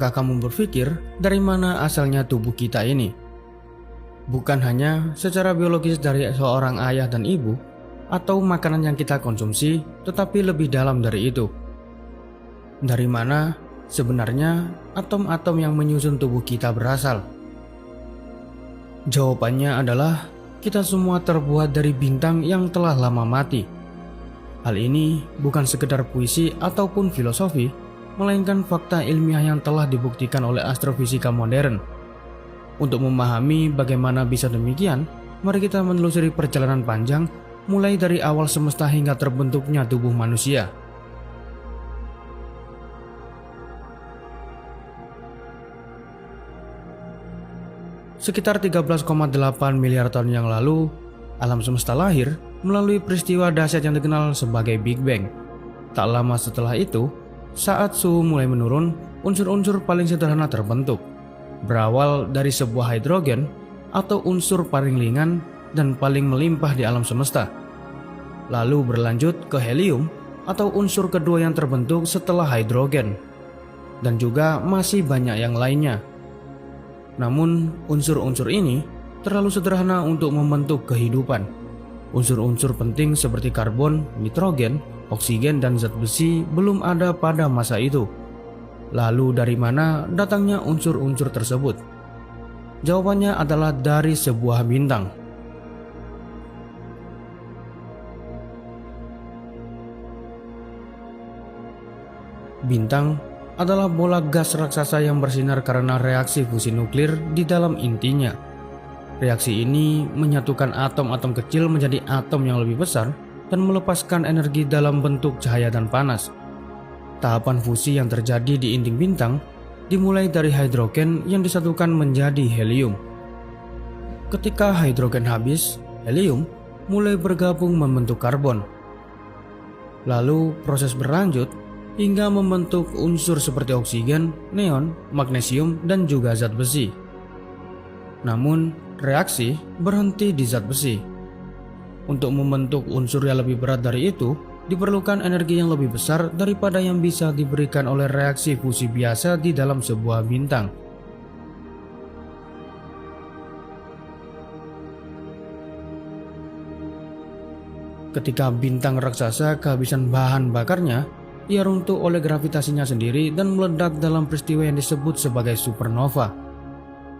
Pernahkah kamu berpikir dari mana asalnya tubuh kita ini? Bukan hanya secara biologis dari seorang ayah dan ibu atau makanan yang kita konsumsi, tetapi lebih dalam dari itu. Dari mana sebenarnya atom-atom yang menyusun tubuh kita berasal? Jawabannya adalah kita semua terbuat dari bintang yang telah lama mati. Hal ini bukan sekedar puisi ataupun filosofi, melainkan fakta ilmiah yang telah dibuktikan oleh astrofisika modern. Untuk memahami bagaimana bisa demikian, mari kita menelusuri perjalanan panjang mulai dari awal semesta hingga terbentuknya tubuh manusia. Sekitar 13,8 miliar tahun yang lalu, alam semesta lahir melalui peristiwa dahsyat yang dikenal sebagai Big Bang. Tak lama setelah itu, saat suhu mulai menurun, unsur-unsur paling sederhana terbentuk, berawal dari sebuah hidrogen atau unsur paling ringan dan paling melimpah di alam semesta. Lalu berlanjut ke helium atau unsur kedua yang terbentuk setelah hidrogen, dan juga masih banyak yang lainnya. Namun, unsur-unsur ini terlalu sederhana untuk membentuk kehidupan. Unsur-unsur penting seperti karbon, nitrogen, oksigen, dan zat besi belum ada pada masa itu. Lalu dari mana datangnya unsur-unsur tersebut? Jawabannya adalah dari sebuah bintang. Bintang adalah bola gas raksasa yang bersinar karena reaksi fusi nuklir di dalam intinya. Reaksi ini menyatukan atom-atom kecil menjadi atom yang lebih besar dan melepaskan energi dalam bentuk cahaya dan panas. Tahapan fusi yang terjadi di inti bintang dimulai dari hidrogen yang disatukan menjadi helium. Ketika hidrogen habis, helium mulai bergabung membentuk karbon. Lalu proses berlanjut hingga membentuk unsur seperti oksigen, neon, magnesium, dan juga zat besi. Namun, reaksi berhenti di zat besi. Untuk membentuk unsur yang lebih berat dari itu, diperlukan energi yang lebih besar daripada yang bisa diberikan oleh reaksi fusi biasa di dalam sebuah bintang. Ketika bintang raksasa kehabisan bahan bakarnya, ia runtuh oleh gravitasinya sendiri dan meledak dalam peristiwa yang disebut sebagai supernova.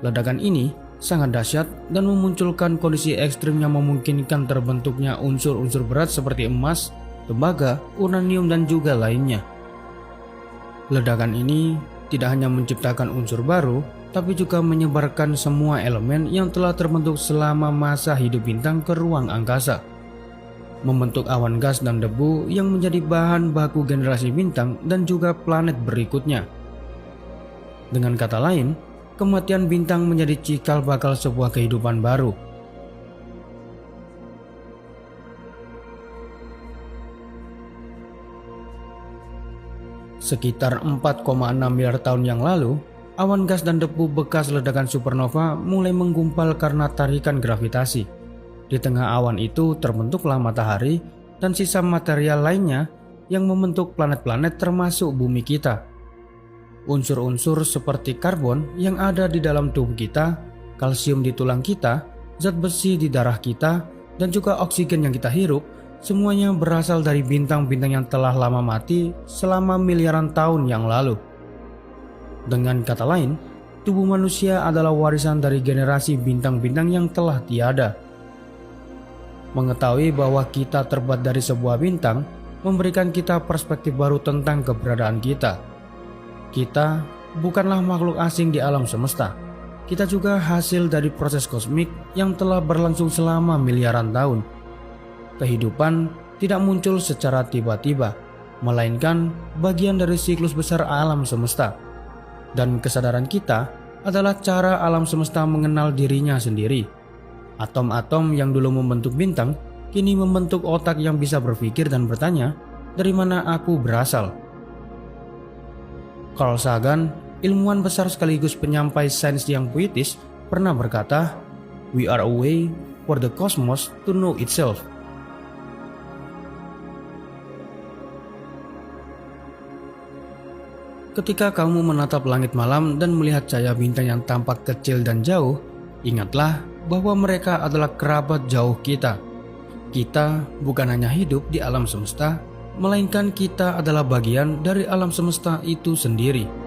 Ledakan ini sangat dahsyat dan memunculkan kondisi ekstrim yang memungkinkan terbentuknya unsur-unsur berat seperti emas, tembaga, uranium, dan juga lainnya. Ledakan ini tidak hanya menciptakan unsur baru, tapi juga menyebarkan semua elemen yang telah terbentuk selama masa hidup bintang ke ruang angkasa, membentuk awan gas dan debu yang menjadi bahan baku generasi bintang dan juga planet berikutnya. Dengan kata lain, kematian bintang menjadi cikal bakal sebuah kehidupan baru. Sekitar 4,6 miliar tahun yang lalu, awan gas dan debu bekas ledakan supernova mulai menggumpal karena tarikan gravitasi. Di tengah awan itu terbentuklah matahari dan sisa material lainnya yang membentuk planet-planet termasuk bumi kita. Unsur-unsur seperti karbon yang ada di dalam tubuh kita, kalsium di tulang kita, zat besi di darah kita, dan juga oksigen yang kita hirup, semuanya berasal dari bintang-bintang yang telah lama mati selama miliaran tahun yang lalu. Dengan kata lain, tubuh manusia adalah warisan dari generasi bintang-bintang yang telah tiada. Mengetahui bahwa kita terbuat dari sebuah bintang memberikan kita perspektif baru tentang keberadaan kita. Kita bukanlah makhluk asing di alam semesta. Kita juga hasil dari proses kosmik yang telah berlangsung selama miliaran tahun. Kehidupan tidak muncul secara tiba-tiba, melainkan bagian dari siklus besar alam semesta. Dan kesadaran kita adalah cara alam semesta mengenal dirinya sendiri. Atom-atom yang dulu membentuk bintang, kini membentuk otak yang bisa berpikir dan bertanya, dari mana aku berasal? Carl Sagan, ilmuwan besar sekaligus penyampai sains yang puitis, pernah berkata, "We are a way for the cosmos to know itself." Ketika kamu menatap langit malam dan melihat cahaya bintang yang tampak kecil dan jauh, ingatlah bahwa mereka adalah kerabat jauh kita. Kita bukan hanya hidup di alam semesta, melainkan kita adalah bagian dari alam semesta itu sendiri.